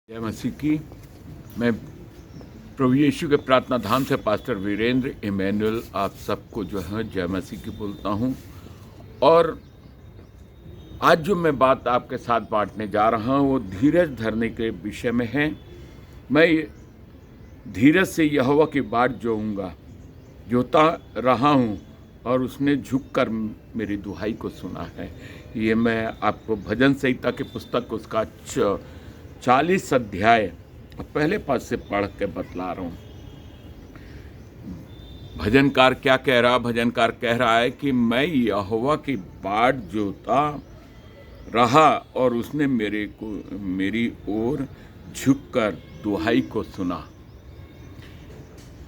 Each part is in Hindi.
जय मसीह की। मैं प्रभु यीशु के प्रार्थना धाम से पास्टर वीरेंद्र इमैनुअल आप सबको जो है जय मसीह की बोलता हूँ। और आज जो मैं बात आपके साथ बांटने जा रहा हूँ वो धीरज धरने के विषय में है। मैं धीरज से यहोवा की बाट जोता रहा हूँ और उसने झुककर मेरी दुहाई को सुना है। ये मैं आपको भजन संहिता की पुस्तक उसका 40 अध्याय पहले पद से पढ़ के बतला रहा हूँ। भजनकार क्या कह रहा? भजनकार कह रहा है कि मैं यहोवा की बाट जोता रहा और उसने मेरी ओर झुककर दुहाई को सुना।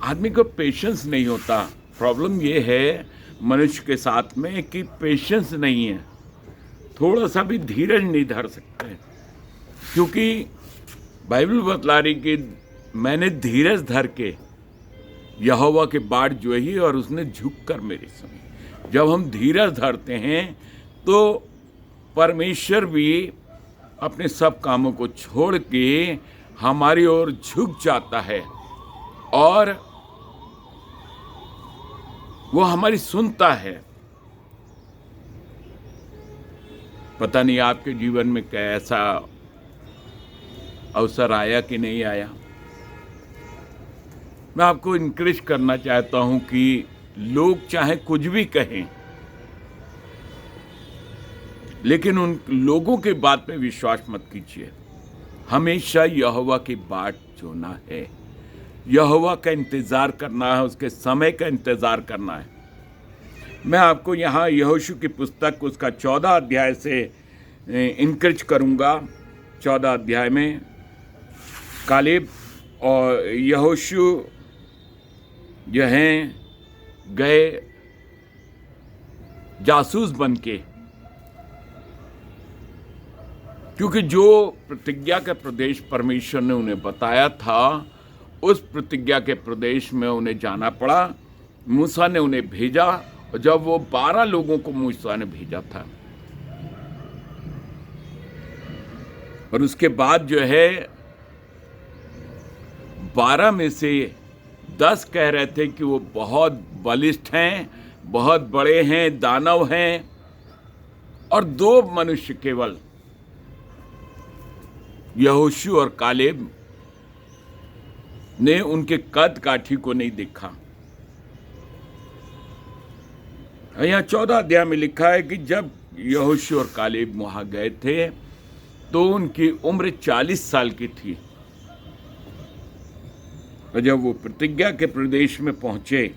आदमी को पेशेंस नहीं होता। प्रॉब्लम ये है मनुष्य के साथ में कि पेशेंस नहीं है, थोड़ा सा भी धीरज नहीं धर सकते, क्योंकि बाइबल बतला रही कि मैंने धीरज धर के यहोवा की बाट जोही और उसने झुककर मेरी सुनी। जब हम धीरज धरते हैं तो परमेश्वर भी अपने सब कामों को छोड़ के हमारी ओर झुक जाता है और वो हमारी सुनता है। पता नहीं आपके जीवन में कैसा अवसर आया कि नहीं आया। मैं आपको इनकरेज करना चाहता हूं कि लोग चाहे कुछ भी कहें, लेकिन उन लोगों के बात पे विश्वास मत कीजिए। हमेशा यहोवा की बाट जोना है, यहोवा का इंतजार करना है, उसके समय का इंतजार करना है। मैं आपको यहाँ यहोशू की पुस्तक उसका 14 अध्याय से इनकरेज करूँगा। 14 अध्याय में कालेब और यहोशू जो हैं गए जासूस बनके, क्योंकि जो प्रतिज्ञा के प्रदेश परमेश्वर ने उन्हें बताया था उस प्रतिज्ञा के प्रदेश में उन्हें जाना पड़ा। मूसा ने उन्हें भेजा और जब वो 12 लोगों को मूसा ने भेजा था और उसके बाद जो है 12 में से 10 कह रहे थे कि वो बहुत बलिष्ठ हैं, बहुत बड़े हैं, दानव हैं, और 2 मनुष्य केवल यहोशू और कालेब ने उनके कद काठी को नहीं देखा। यहाँ 14 अध्याय में लिखा है कि जब यहोशू और कालेब वहां गए थे तो उनकी उम्र 40 साल की थी और जब वो प्रतिज्ञा के प्रदेश में पहुंचे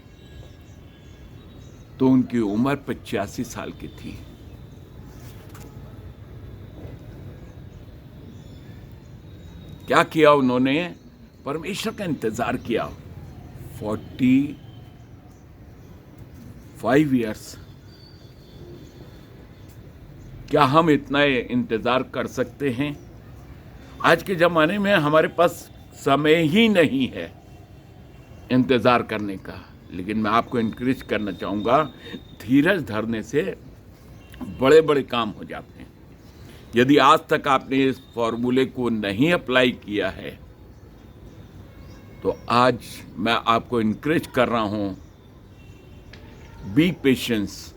तो उनकी उम्र 85 साल की थी। क्या किया उन्होंने? परमेश्वर का इंतजार किया 45 इयर्स। क्या हम इतना इंतजार कर सकते हैं? आज के ज़माने में हमारे पास समय ही नहीं है इंतज़ार करने का। लेकिन मैं आपको इनकरेज करना चाहूँगा, धीरज धरने से बड़े बड़े काम हो जाते हैं। यदि आज तक आपने इस फॉर्मूले को नहीं अप्लाई किया है तो आज मैं आपको इनकरेज कर रहा हूँ, बी पेशेंस,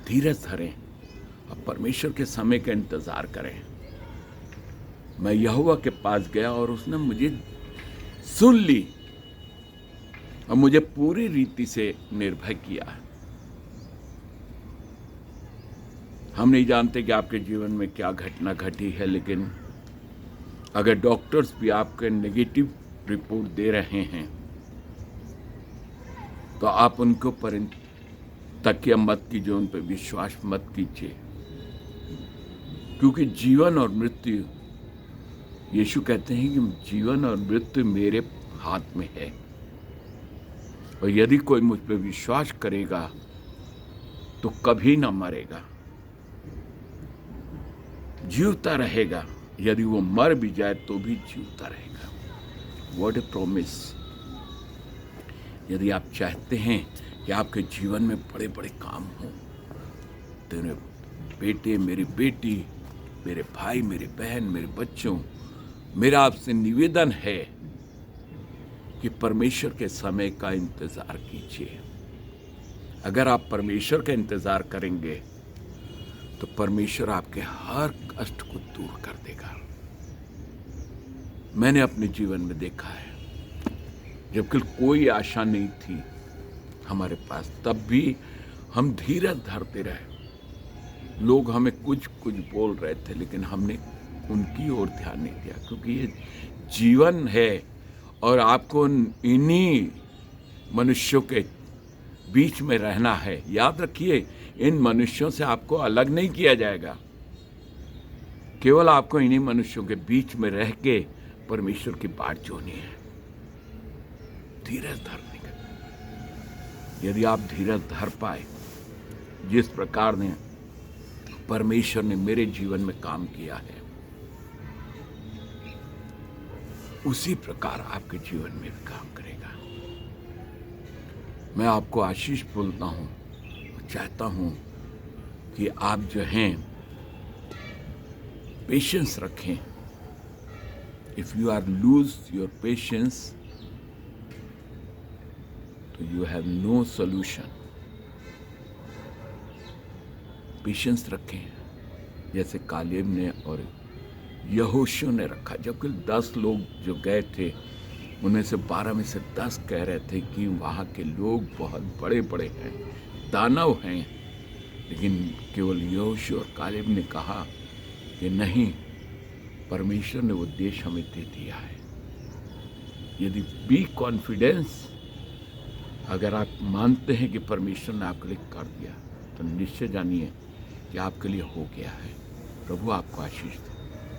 धीरज धरें और परमेश्वर के समय का इंतज़ार करें। मैं यहोवा के पास गया और उसने मुझे सुन ली और मुझे पूरी रीति से निर्भय किया। हम नहीं जानते कि आपके जीवन में क्या घटना घटी है, लेकिन अगर डॉक्टर्स भी आपके नेगेटिव रिपोर्ट दे रहे हैं तो आप उनको पर तकिया मत कीजिए, उन पर विश्वास मत कीजिए, क्योंकि जीवन और मृत्यु, यीशु कहते हैं कि जीवन और मृत्यु मेरे हाथ में है और यदि कोई मुझ पर विश्वास करेगा तो कभी ना मरेगा, जीवता रहेगा। यदि वो मर भी जाए तो भी जीवता रहेगा। What A promise. यदि आप चाहते हैं कि आपके जीवन में बड़े बड़े काम हों, तेरे बेटे, मेरी बेटी, मेरे भाई, मेरी बहन, मेरे बच्चों, मेरा आपसे निवेदन है कि परमेश्वर के समय का इंतजार कीजिए। अगर आप परमेश्वर का इंतजार करेंगे तो परमेश्वर आपके हर कष्ट को दूर कर देगा। मैंने अपने जीवन में देखा है, जबकि कोई आशा नहीं थी हमारे पास, तब भी हम धीरज धरते रहे। लोग हमें कुछ कुछ बोल रहे थे, लेकिन हमने उनकी ओर ध्यान नहीं दिया, क्योंकि ये जीवन है और आपको इन्हीं मनुष्यों के बीच में रहना है। याद रखिए, इन मनुष्यों से आपको अलग नहीं किया जाएगा। केवल आपको इन्हीं मनुष्यों के बीच में रह के परमेश्वर की बाट जोनी है, धीरज धरने का। यदि आप धीरज धर पाए, जिस प्रकार ने परमेश्वर ने मेरे जीवन में काम किया है, उसी प्रकार आपके जीवन में भी काम करेगा। मैं आपको आशीष बोलता हूं, चाहता हूं कि आप जो हैं पेशेंस रखें। If you are lose your patience, तो you have no solution. Patience रखें, जैसे कालेब ने और यहोशू ने रखा। जबकि 10 लोग जो गए थे, उनमें से 12 में से 10 कह रहे थे कि वहाँ के लोग बहुत बड़े बड़े हैं, दानव हैं। लेकिन केवल यहोशू और कालेब ने कहा कि नहीं, परमेश्वर ने वो देश हमें दे दिया है। यदि बी कॉन्फिडेंस, अगर आप मानते हैं कि परमेश्वर ने आपके लिए कर दिया, तो निश्चय जानिए कि आपके लिए हो गया है। प्रभु आपको आशीष दे।